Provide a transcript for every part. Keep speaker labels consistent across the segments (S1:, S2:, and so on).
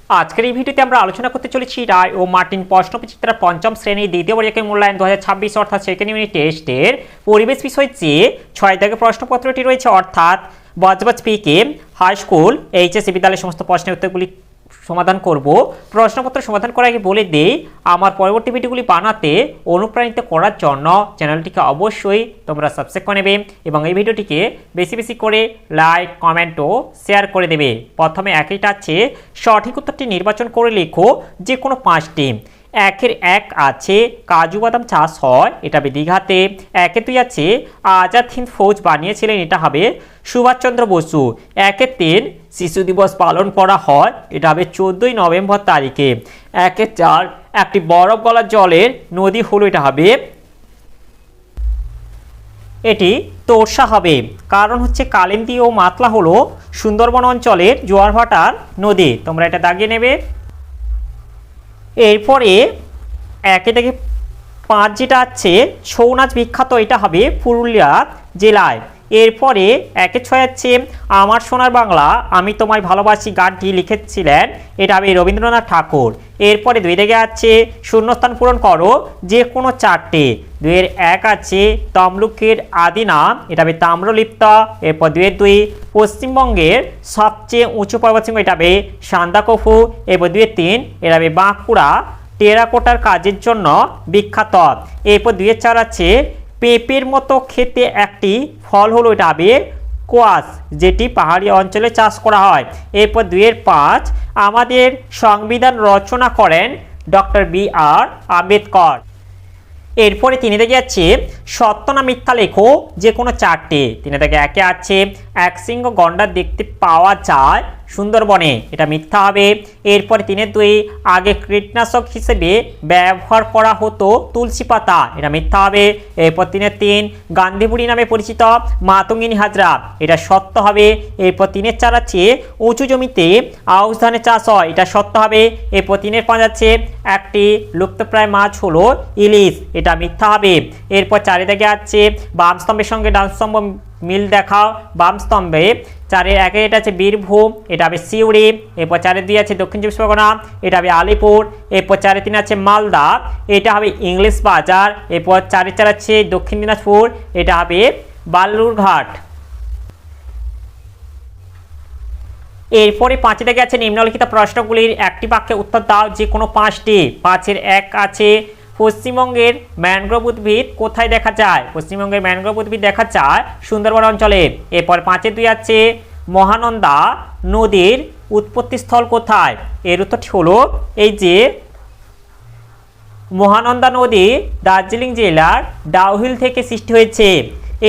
S1: আজকের এই ভিডিওতে আমরা আলোচনা করতে চলেছি রায় ও মার্টিন প্রশ্নবিচিত্রা পঞ্চম শ্রেণীর দ্বিতীয় পর্যায়ের মূল্যায়ন 2026 অর্থাৎ সেকেন্ড ইউনিট টেস্টের পরিবেশ বিষয় যে 6 দাগের প্রশ্নপত্রটি রয়েছে অর্থাৎ বজবজ পিকে হাই স্কুল এইচএসসি বিদ্যালয়ের সমস্ত প্রশ্নের উত্তরগুলি সমাধান করব। প্রশ্নপত্র সমাধান করার আগে বলে দেই, আমার পরবর্তী ভিডিওগুলি বানাতে অনুপ্রাণিত করার জন্য চ্যানেলটিকে অবশ্যই তোমরা সাবস্ক্রাইব করে নেবে এবং এই ভিডিওটিকে বেশি বেশি করে লাইক কমেন্ট ও শেয়ার করে দেবে। প্রথমে একইটা আছে, সঠিক উত্তরটি নির্বাচন করে লেখো যে কোনো 5টি। 1-1 আছে কাজু বাদাম চাষ হয়, এটা হবে দীঘাতে। 1-2 আছে আজাদ হিন্দ ফৌজ বানিয়েছিলেন, এটা হবে সুভাষচন্দ্র বসু। 1-3 শিশু দিবস পালন করা হয়, এটা হবে 14ই নভেম্বর তারিখে। 1-4 একটি বরফ গলা জলের নদী হলো, এটা হবে এটি তোরসা হবে, কারণ হচ্ছে কালিন্দী ও মাতলা হলো সুন্দরবন অঞ্চলের জোয়ার ভাটার নদী। তোমরা এটা দাগিয়ে নেবে। এরপরে 1-5 যেটা আছে ছৌ নাচ বিখ্যাত, এটা হবে পুরুলিয়া জেলায়। এরপরে 1-6 আছে আমার সোনার বাংলা আমি তোমায় ভালোবাসি গানটি লিখেছিলেন, এটা হবে রবীন্দ্রনাথ ঠাকুর। এরপরে 2 দাগে আছে শূন্যস্থান পূরণ করো যে কোনো 4টে। 2-1 আছে তমলুকের আদি নাম, এটা হবে তাম্রলিপ্ত। এরপর 2-2 পশ্চিমবঙ্গের সবচেয়ে উঁচু পর্বতশৃঙ্গ, এটা হবে সান্দাকফু। এরপর 2-3 এটা হবে বাঁকুড়া টেরাকোটার কাজের জন্য বিখ্যাত। এরপর 2-4 আছে পেঁপের মতো খেতে একটি ফল হলো, এটা হবে কোয়াশ, যেটি পাহাড়ি অঞ্চলে চাষ করা হয়। এরপর 2-5 আমাদের সংবিধান রচনা করেন ডক্টর বি.আর. আম্বেদকর। এরপরে 3 দাগে আছে সত্য না মিথ্যা লেখো যে কোনো 4টে। 3 দাগে 1 আছে একশৃঙ্গ গন্ডার দেখতে পাওয়া যায় সুন্দরবনে, এটা মিথ্যা হবে। এরপরে 3-2 আগে কীটনাশক হিসেবে ব্যবহার করা হতো তুলসী পাতা, এটা মিথ্যা হবে। এরপর 3-3 গান্ধী বুড়ি নামে পরিচিত মাতঙ্গিনী হাজরা, এটা সত্য হবে। এরপর 3-4 আছে উঁচু জমিতে আউশ ধানের চাষ হয়, এটা সত্য হবে। এরপর 3-5 আছে একটি লুপ্তপ্রায় মাছ হলো ইলিশ, এটা মিথ্যা হবে। এরপর 4 দাগে আছে বাম স্তম্ভের সঙ্গে ডান স্তম্ভ মিল দেখাও। বাম স্তম্ভে 4-1 এটা আছে বীরভূম, এটা হবে সিউড়ি। এরপর 4-2 আছে দক্ষিণ চব্বিশ পরগনা, এটা হবে আলিপুর। এরপর 4-3 আছে মালদা, এটা হবে ইংলিশ বাজার। এরপর 4-4 আছে দক্ষিণ দিনাজপুর, এটা হবে বালুরঘাট। এরপরে 5 দাগে আছে নিম্নলিখিত প্রশ্নগুলির একটি বাক্যে উত্তর দাও যে কোনো 5টি। 5-1 আছে পশ্চিমবঙ্গের ম্যানগ্রোভ উদ্ভিদ কোথায় দেখা যায়, পশ্চিমবঙ্গের ম্যানগ্রোভ উদ্ভিদ দেখা যায় সুন্দরবন অঞ্চলে। এরপর 5-2 আছে মহানন্দা নদীর উৎপত্তিস্থল কোথায়, এর উত্তরটি হলো এই যে মহানন্দা নদী দার্জিলিং জেলার ডাউহিল থেকে সৃষ্টি হয়েছে।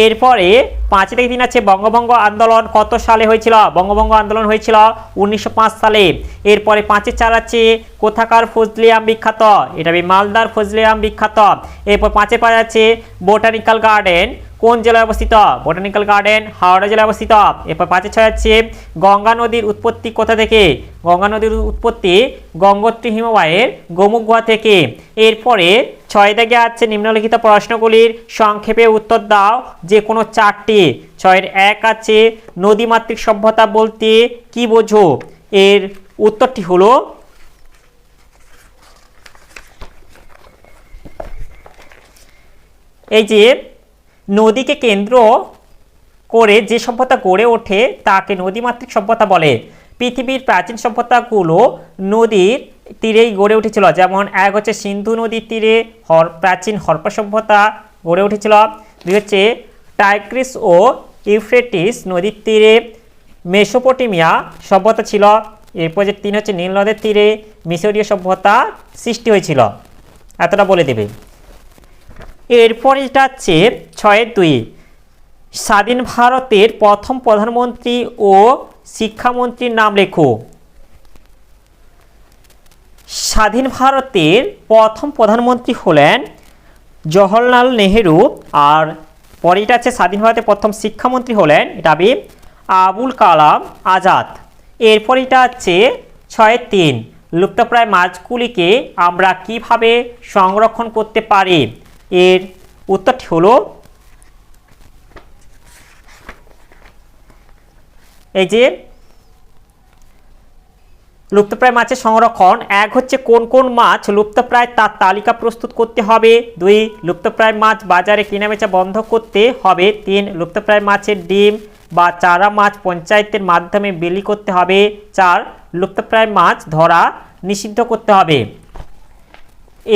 S1: এরপরে 5-3 আছে বঙ্গভঙ্গ আন্দোলন কত সালে হয়েছিল, বঙ্গভঙ্গ আন্দোলন হয়েছিল 1905 সালে। এরপরে 5-4 আছে কোথাকার ফজলি আম বিখ্যাত, এটা হবে মালদার ফজলি আম বিখ্যাত। এরপর 5-5 আছে বোটানিক্যাল গার্ডেন কোন জেলায় অবস্থিত, বোটানিক্যাল গার্ডেন হাওড়া জেলায় অবস্থিত। এরপর 5-6 আছে গঙ্গা নদীর উৎপত্তি কোথা থেকে, গঙ্গা নদীর উৎপত্তি গঙ্গোত্রী হিমবাহের গোমুখ গুহা থেকে। এরপরে 6 দাগে আছে নিম্নলিখিত প্রশ্নগুলির সংক্ষেপে উত্তর দাও যে কোনো 4টি। 6-1 আছে নদীমাতৃক সভ্যতা বলতে কি বোঝো, এর উত্তরটি হলো এই যে নদীকে কেন্দ্র করে যে সভ্যতা গড়ে ওঠে তাকে নদীমাতৃক সভ্যতা বলে। পৃথিবীর প্রাচীন সভ্যতাগুলো নদীর তীরেই গড়ে উঠেছিল, যেমন 1 হচ্ছে সিন্ধু নদীর তীরে প্রাচীন হরপ্পা সভ্যতা গড়ে উঠেছিল। 2 হচ্ছে টাইগ্রিস ও ইউফ্রেটিস নদীর তীরে মেসোপটেমিয়া সভ্যতা ছিল। এরপর যে 3 হচ্ছে নীল নদের তীরে মিশরীয় সভ্যতা সৃষ্টি হয়েছিল, এতটা বলে দেবে। এরপর এটা হচ্ছে 6-2 স্বাধীন ভারতের প্রথম প্রধানমন্ত্রী ও শিক্ষামন্ত্রীর নাম লেখো। স্বাধীন ভারতের প্রথম প্রধানমন্ত্রী হলেন জওহরলাল নেহেরু। আর পরে এটা আছে স্বাধীন ভারতের প্রথম শিক্ষামন্ত্রী হলেন, এটা হবে আবুল কালাম আজাদ। এরপর এটা আছে 6-3 লুপ্তপ্রায় মাছগুলিকে আমরা কিভাবে সংরক্ষণ করতে পারি, এর উত্তরটি হলো এই যে লুপ্তপ্রায় মাছের সংরক্ষণ, 1 হচ্ছে কোন কোন মাছ লুপ্তপ্রায় তার তালিকা প্রস্তুত করতে হবে। 2 লুপ্তপ্রায় মাছ বাজারে কেনাবেচা বন্ধ করতে হবে। 3 লুপ্তপ্রায় মাছের ডিম বা চারা মাছ পঞ্চায়েতের মাধ্যমে বিলি করতে হবে। 4 লুপ্তপ্রায় মাছ ধরা নিষিদ্ধ করতে হবে।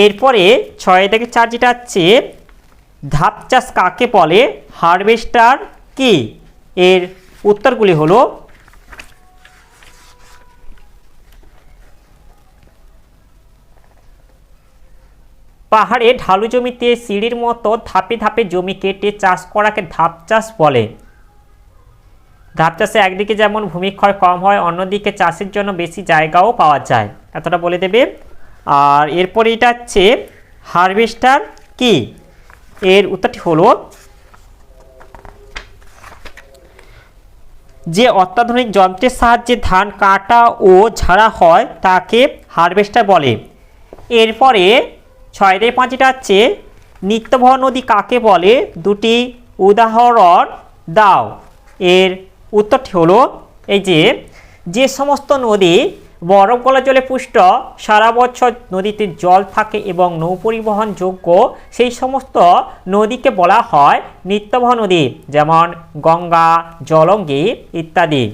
S1: এরপরে 6 থেকে 4 যেটা হচ্ছে ধাপ চাষ কাকে বলে, হারভেস্টার কি? এর উত্তরগুলি হলো পাহাড়ে ঢালু জমিতে সিঁড়ির মতো ধাপে ধাপে জমি কেটে চাষ করাকে ধাপ চাষ বলে। ধাপ চাষে একদিকে যেমন ভূমিক্ষয় কম হয়, অন্যদিকে চাষের জন্য বেশি জায়গাও পাওয়া যায়, এতটা বলে দেবে। আর এরপরে এটা হচ্ছে হারভেস্টার কি? এর উত্তরটি হলো যে অত্যাধুনিক যন্ত্রের সাহায্যে ধান কাটা ও ঝাড়া হয় তাকে হারভেস্টার বলে। এরপরে 6 থেকে 5টা হচ্ছে নিত্যবহ নদী কাকে বলে, 2টি উদাহরণ দাও। এর উত্তরটি হলো এই যে সমস্ত নদী বরফ গলা জলে পুষ্ট, সারা বছর নদীতে জল থাকে এবং নৌপরিবহনযোগ্য, সেই সমস্ত নদীকে বলা হয় নিত্যবহ নদী, যেমন গঙ্গা, জলঙ্গি ইত্যাদি।